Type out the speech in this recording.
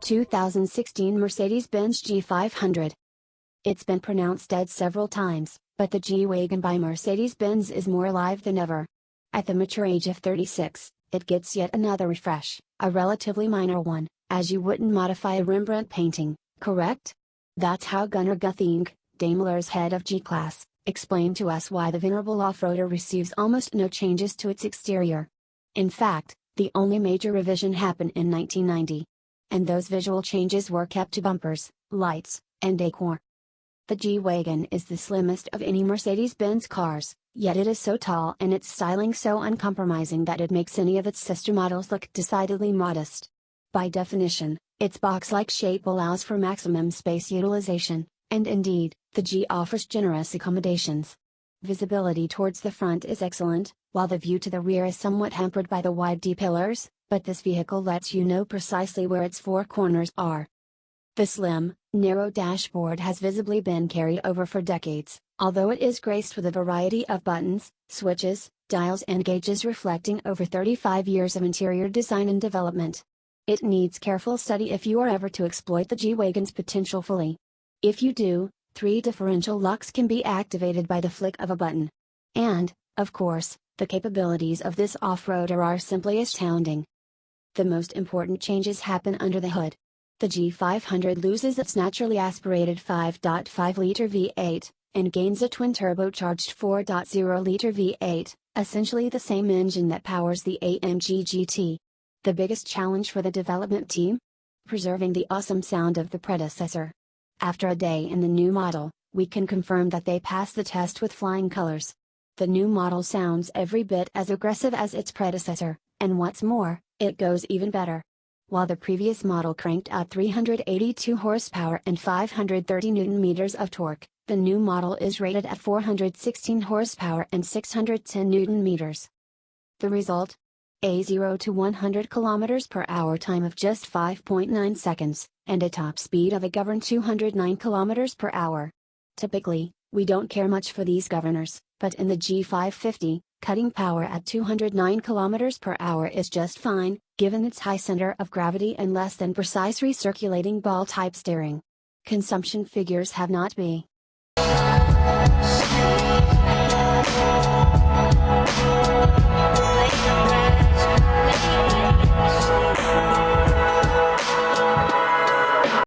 2016 Mercedes-Benz G500. It's been pronounced dead several times, but the G-Wagen by Mercedes-Benz is more alive than ever. At the mature age of 36, it gets yet another refresh, a relatively minor one, as you wouldn't modify a Rembrandt painting, correct? That's how Gunnar Guthenke, Daimler's head of G-Class, explained to us why the venerable off-roader receives almost no changes to its exterior. In fact, the only major revision happened in 1990. And those visual changes were kept to bumpers, lights, and decor. The G-Wagen is the slimmest of any Mercedes-Benz cars, yet it is so tall and its styling so uncompromising that it makes any of its sister models look decidedly modest. By definition, its box-like shape allows for maximum space utilization, and indeed, the G offers generous accommodations. Visibility towards the front is excellent, while the view to the rear is somewhat hampered by the wide D-pillars, but this vehicle lets you know precisely where its four corners are. The slim, narrow dashboard has visibly been carried over for decades, although it is graced with a variety of buttons, switches, dials and gauges reflecting over 35 years of interior design and development. It needs careful study if you are ever to exploit the G-Wagen's potential fully. If you do, 3 differential locks can be activated by the flick of a button. And, of course, the capabilities of this off-roader are simply astounding. The most important changes happen under the hood. The G500 loses its naturally aspirated 5.5-liter V8, and gains a twin-turbocharged 4.0-liter V8, essentially the same engine that powers the AMG GT. The biggest challenge for the development team? Preserving the awesome sound of the predecessor. After a day in the new model, we can confirm that they passed the test with flying colors. The new model sounds every bit as aggressive as its predecessor, and what's more, it goes even better. While the previous model cranked out 382 horsepower and 530 Nm of torque, the new model is rated at 416 horsepower and 610 Nm. The result? A 0 to 100 km/h time of just 5.9 seconds, and a top speed of a governed 209 km/h. Typically, we don't care much for these governors, but in the G550, cutting power at 209 km/h is just fine, given its high center of gravity and less than precise recirculating ball-type steering. Consumption figures have not been